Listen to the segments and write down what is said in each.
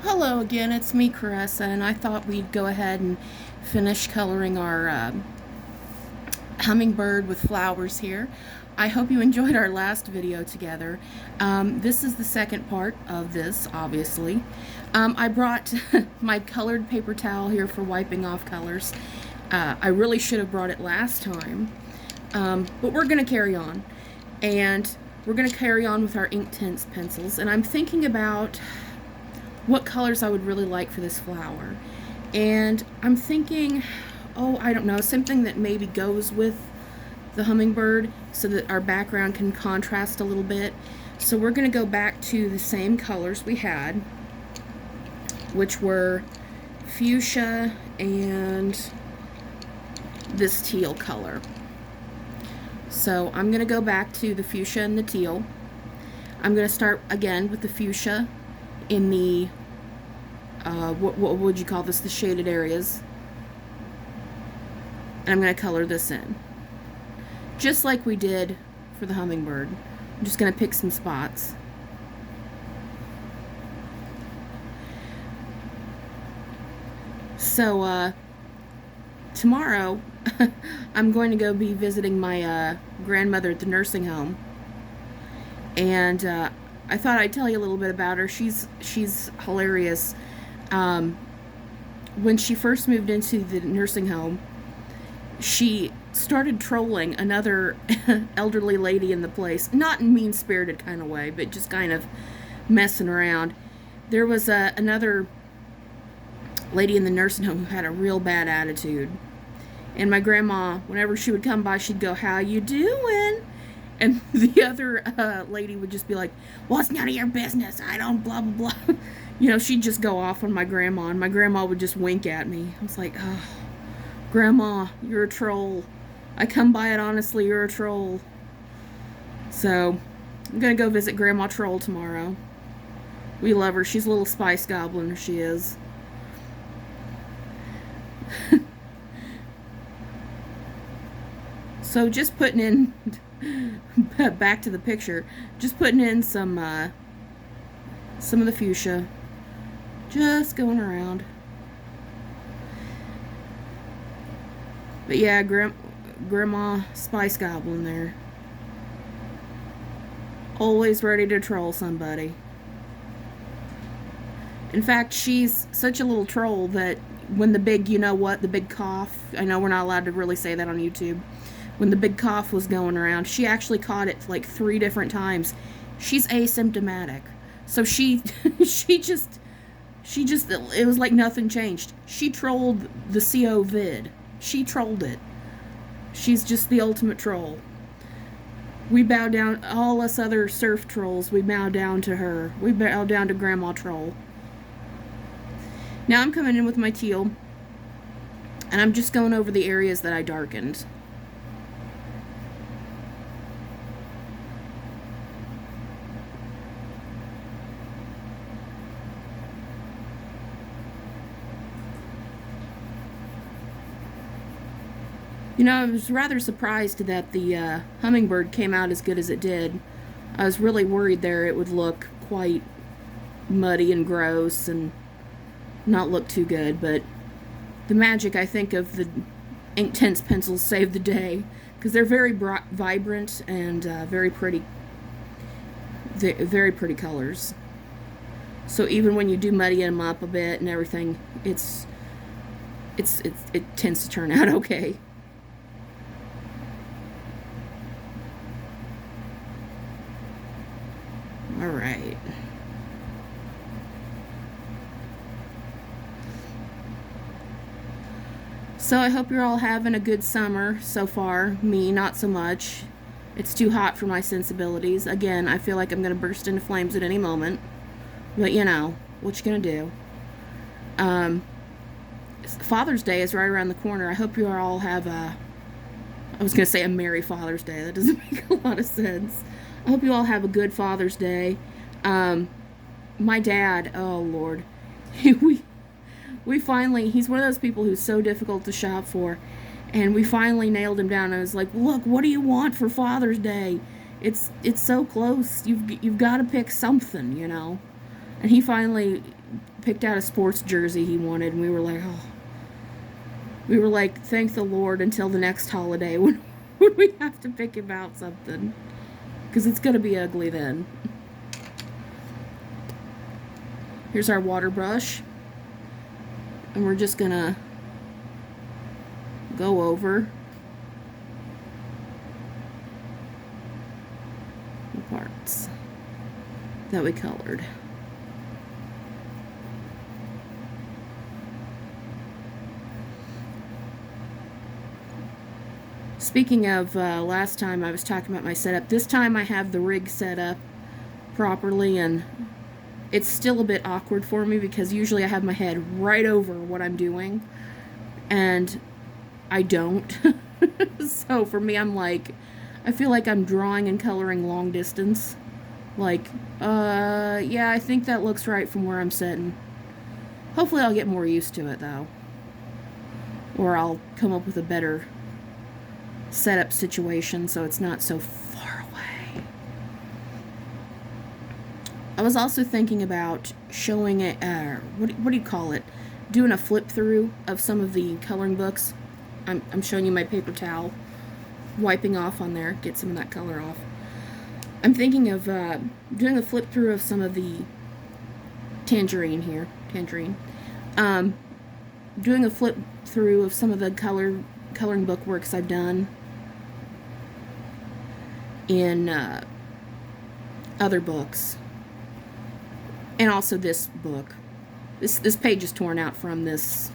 Hello again, it's me, Caressa, and I thought we'd go ahead and finish coloring our hummingbird with flowers here. I hope you enjoyed our last video together. This is the second part of this, obviously. I brought my colored paper towel here for wiping off colors. I really should have brought it last time, but we're going to carry on. And we're going to carry on with our Inktense pencils, and I'm thinking about what colors I would really like for this flower. And I'm thinking, oh, I don't know, something that maybe goes with the hummingbird so that our background can contrast a little bit. So we're going to go back to the same colors we had, which were fuchsia and this teal color. So I'm going to go back to the fuchsia and the teal. I'm going to start again with the fuchsia in the what would you call this, the shaded areas, and I'm going to color this in just like we did for the hummingbird. I'm just going to pick some spots. So tomorrow I'm going to go be visiting my grandmother at the nursing home, and I thought I'd tell you a little bit about her. She's hilarious. When she first moved into the nursing home, she started trolling another elderly lady in the place. Not in a mean-spirited kind of way, but just kind of messing around. There was another lady in the nursing home who had a real bad attitude. And my grandma, whenever she would come by, she'd go, "How you doing?" And the other lady would just be like, "Well, it's none of your business. I don't blah, blah, blah." You know, she'd just go off on my grandma, and my grandma would just wink at me. I was like, "Oh, Grandma, you're a troll. I come by it honestly, you're a troll." So, I'm going to go visit Grandma Troll tomorrow. We love her. She's a little spice goblin, she is. So, just putting in... back to the picture, just putting in some of the fuchsia, just going around. But yeah, Grandma Spice Goblin there, always ready to troll somebody. In fact, she's such a little troll that when the big, you know what, the big cough, I know we're not allowed to really say that on YouTube, when the big cough was going around, she actually caught it like 3 different times. She's asymptomatic. So she just, it was like nothing changed. She trolled the CO vid. She trolled it. She's just the ultimate troll. We bow down, all us other surf trolls, we bow down to her. We bow down to Grandma Troll. Now I'm coming in with my teal, and I'm just going over the areas that I darkened. You know, I was rather surprised that the hummingbird came out as good as it did. I was really worried there it would look quite muddy and gross and not look too good, but the magic, I think, of the Inktense pencils saved the day, because they're very vibrant and very pretty colors. So even when you do muddy them up a bit and everything, it tends to turn out okay. All right. So I hope you're all having a good summer so far. Me, not so much. It's too hot for my sensibilities. Again, I feel like I'm going to burst into flames at any moment. But, you know, what you going to do? Father's Day is right around the corner. I hope you all have I was going to say a Merry Father's Day. That doesn't make a lot of sense. I hope you all have a good Father's Day. My dad, oh Lord, we finally, he's one of those people who's so difficult to shop for, and we finally nailed him down. I was like, "Look, what do you want for Father's Day? It's so close. You've got to pick something, you know." And he finally picked out a sports jersey he wanted, and we were like, oh. We were like, thank the Lord until the next holiday when we have to pick him out something. Because it's going to be ugly then. Here's our water brush. And we're just going to go over the parts that we colored. Speaking of last time I was talking about my setup, this time I have the rig set up properly, and it's still a bit awkward for me because usually I have my head right over what I'm doing, and I don't. So for me, I'm like, I feel like I'm drawing and coloring long distance. Like, yeah, I think that looks right from where I'm sitting. Hopefully I'll get more used to it, though. Or I'll come up with a better setup situation so it's not so far away. I was also thinking about showing it, what do you call it? Doing a flip through of some of the coloring books. I'm showing you my paper towel, wiping off on there, get some of that color off. I'm thinking of doing a flip through of some of the tangerine. Doing a flip through of some of the coloring book works I've done in other books, and also this book. This page is torn out from this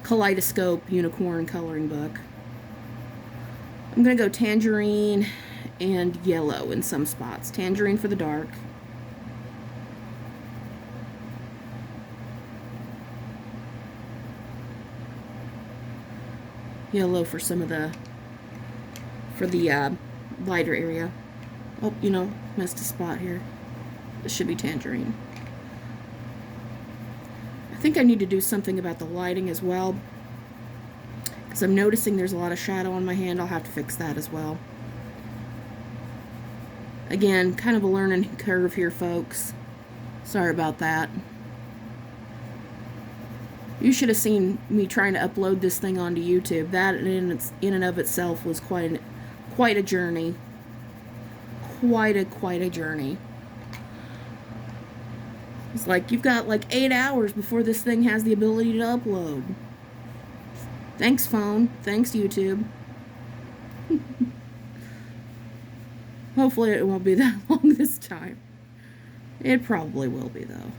Kaleidoscope Unicorn coloring book. I'm gonna go tangerine and yellow in some spots. Tangerine for the dark. Yellow for some of the, lighter area. Oh, you know, missed a spot here. This should be tangerine. I think I need to do something about the lighting as well, because I'm noticing there's a lot of shadow on my hand. I'll have to fix that as well. Again, kind of a learning curve here, folks. Sorry about that. You should have seen me trying to upload this thing onto YouTube. That in and of itself was quite a journey. Quite a journey. It's like, you've got like 8 hours before this thing has the ability to upload. Thanks, phone. Thanks, YouTube. Hopefully it won't be that long this time. It probably will be, though.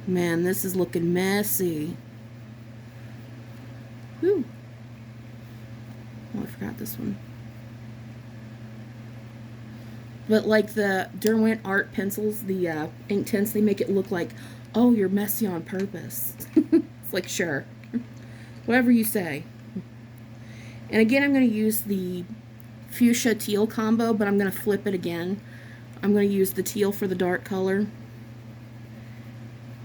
Man, this is looking messy. Whew. Oh, I forgot this one. But like the Derwent art pencils, the ink tints, they make it look like, oh, you're messy on purpose. It's like, sure. Whatever you say. And again, I'm going to use the fuchsia teal combo, but I'm going to flip it again. I'm going to use the teal for the dark color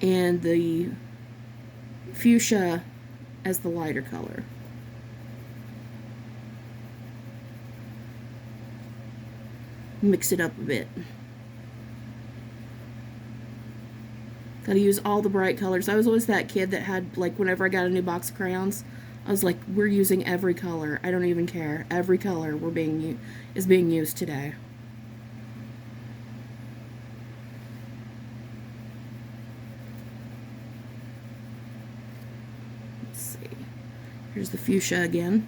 and the fuchsia as the lighter color. Mix it up a bit. Gotta use all the bright colors. I was always that kid that had, like, whenever I got a new box of crayons, I was like, we're using every color. I don't even care. Every color is being used today. Let's see. Here's the fuchsia again.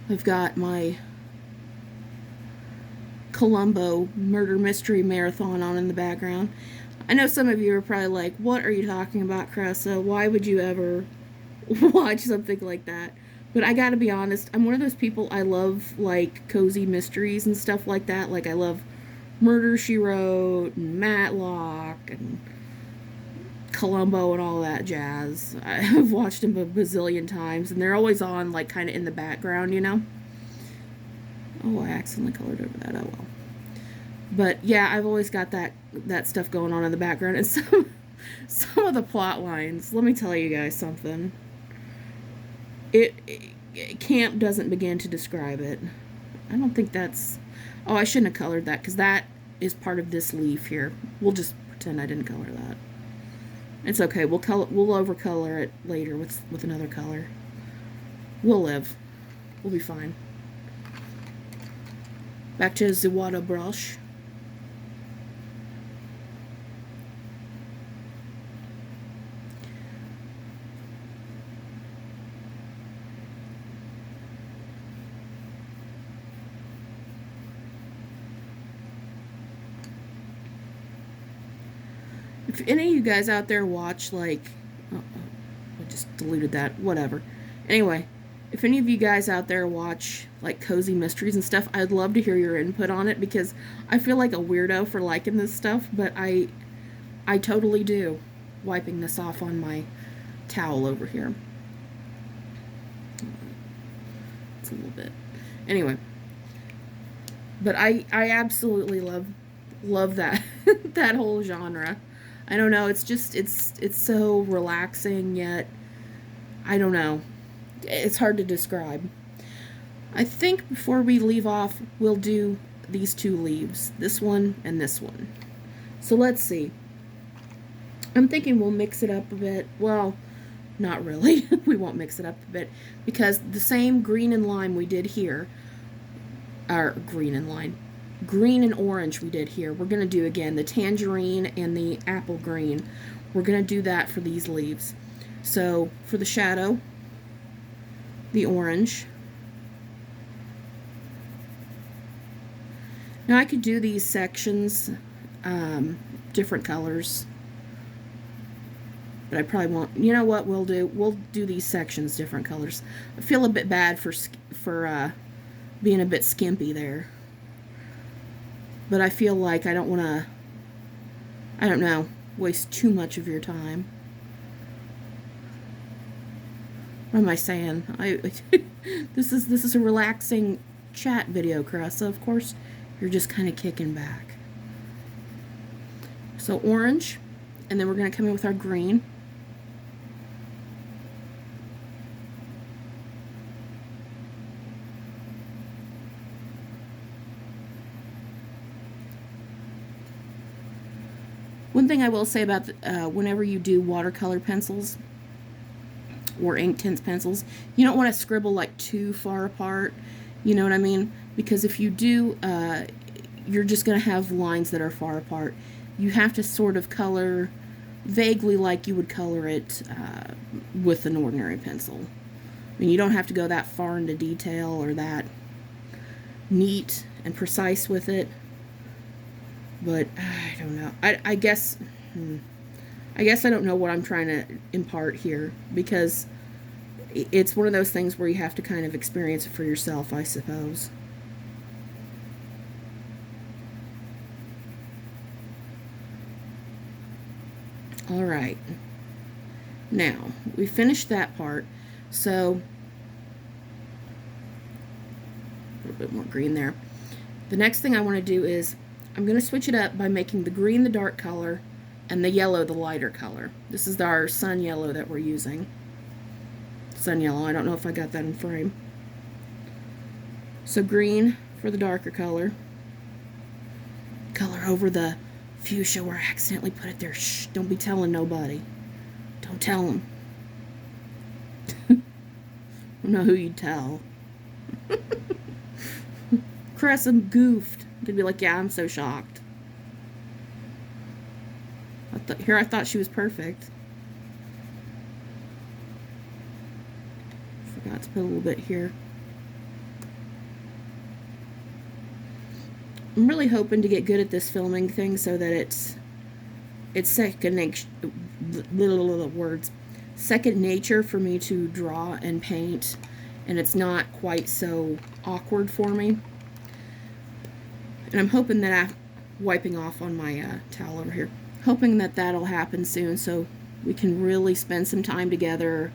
I've got my Columbo Murder Mystery Marathon on in the background. I know some of you are probably like, what are you talking about, Cressa? Why would you ever watch something like that? But I gotta be honest, I'm one of those people, I love, like, cozy mysteries and stuff like that. Like, I love Murder, She Wrote, and Matlock, and Columbo and all that jazz. I've watched them a bazillion times, and they're always on, like, kind of in the background, you know? Oh, I accidentally colored over that. Oh, well. But, yeah, I've always got that stuff going on in the background. And some of the plot lines, let me tell you guys something. Camp doesn't begin to describe it. I don't think that's... Oh, I shouldn't have colored that, because that is part of this leaf here. We'll just pretend I didn't color that. It's okay. We'll overcolor it later with another color. We'll live. We'll be fine. Back to the water brush. If any of you guys out there watch, like, I just deleted that, whatever. Anyway, if any of you guys out there watch, like, cozy mysteries and stuff, I'd love to hear your input on it, because I feel like a weirdo for liking this stuff, but I totally do. Wiping this off on my towel over here. It's a little bit. Anyway. But I absolutely love that, that whole genre. I don't know, it's just, it's so relaxing, yet, I don't know, it's hard to describe. I think before we leave off, we'll do these two leaves, this one and this one. So let's see. I'm thinking we'll mix it up a bit. Well, not really. We won't mix it up a bit, because the same green and lime we did here, or green and orange we did here, we're going to do again, the tangerine and the apple green. We're going to do that for these leaves. So for the shadow, the orange. Now I could do these sections different colors, but I probably won't. You know what we'll do? We'll do these sections different colors. I feel a bit bad for being a bit skimpy there. But I feel like I don't want to, I don't know, waste too much of your time. What am I saying? This is a relaxing chat video, Chris. So of course, you're just kind of kicking back. So orange, and then we're going to come in with our green. One thing I will say about whenever you do watercolor pencils or ink tints pencils, you don't want to scribble like too far apart, you know what I mean? Because if you do, you're just going to have lines that are far apart. You have to sort of color vaguely like you would color it with an ordinary pencil. I mean, you don't have to go that far into detail or that neat and precise with it. But I don't know. I guess I don't know what I'm trying to impart here, because it's one of those things where you have to kind of experience it for yourself, I suppose. All right. Now, we finished that part, so a little bit more green there. The next thing I want to do is I'm going to switch it up by making the green the dark color and the yellow the lighter color. This is our sun yellow that we're using. Sun yellow, I don't know if I got that in frame. So green for the darker color. Color over the fuchsia where I accidentally put it there. Shh, don't be telling nobody. Don't tell them. I don't know who you'd tell. Cress, I'm goofed. They'd be like, yeah, I'm so shocked. I thought she was perfect. Forgot to put a little bit here. I'm really hoping to get good at this filming thing so that it's second nature for me to draw and paint, and it's not quite so awkward for me. And I'm hoping that wiping off on my towel over here, hoping that that'll happen soon, so we can really spend some time together,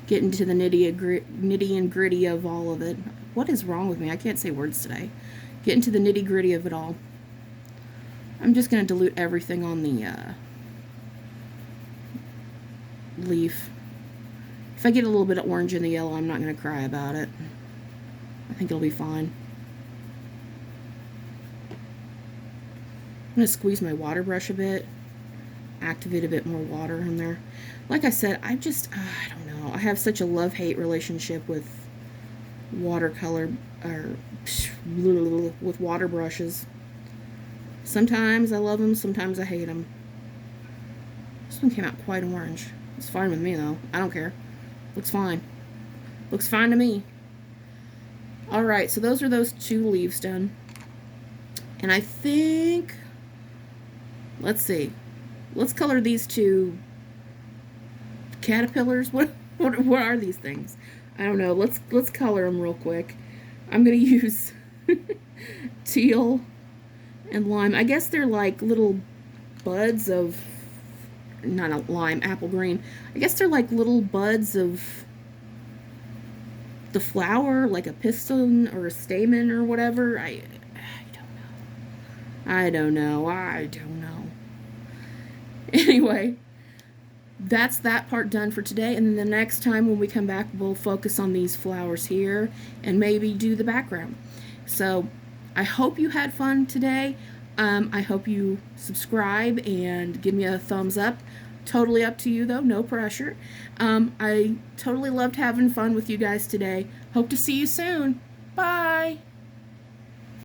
get into the nitty and gritty of all of it. What is wrong with me? I can't say words today. Get into the nitty gritty of it all. I'm just going to dilute everything on the leaf. If I get a little bit of orange in the yellow, I'm not going to cry about it. I think it'll be fine. I'm going to squeeze my water brush a bit, activate a bit more water in there. Like I said, I don't know. I have such a love-hate relationship with watercolor, or with water brushes. Sometimes I love them, sometimes I hate them. This one came out quite orange. It's fine with me, though. I don't care. Looks fine. Looks fine to me. Alright, so those are those 2 leaves done. And I think... let's see. Let's color these 2 caterpillars. What are these things? I don't know. Let's color them real quick. I'm going to use teal and lime. I guess they're like little buds of... not a lime, apple green. I guess they're like little buds of the flower, like a pistil or a stamen or whatever. I don't know. Anyway, that's that part done for today, and then the next time when we come back, we'll focus on these flowers here and maybe do the background. So I hope you had fun today. I hope you subscribe and give me a thumbs up. Totally up to you, though. No pressure. I totally loved having fun with you guys today. Hope to see you soon. Bye.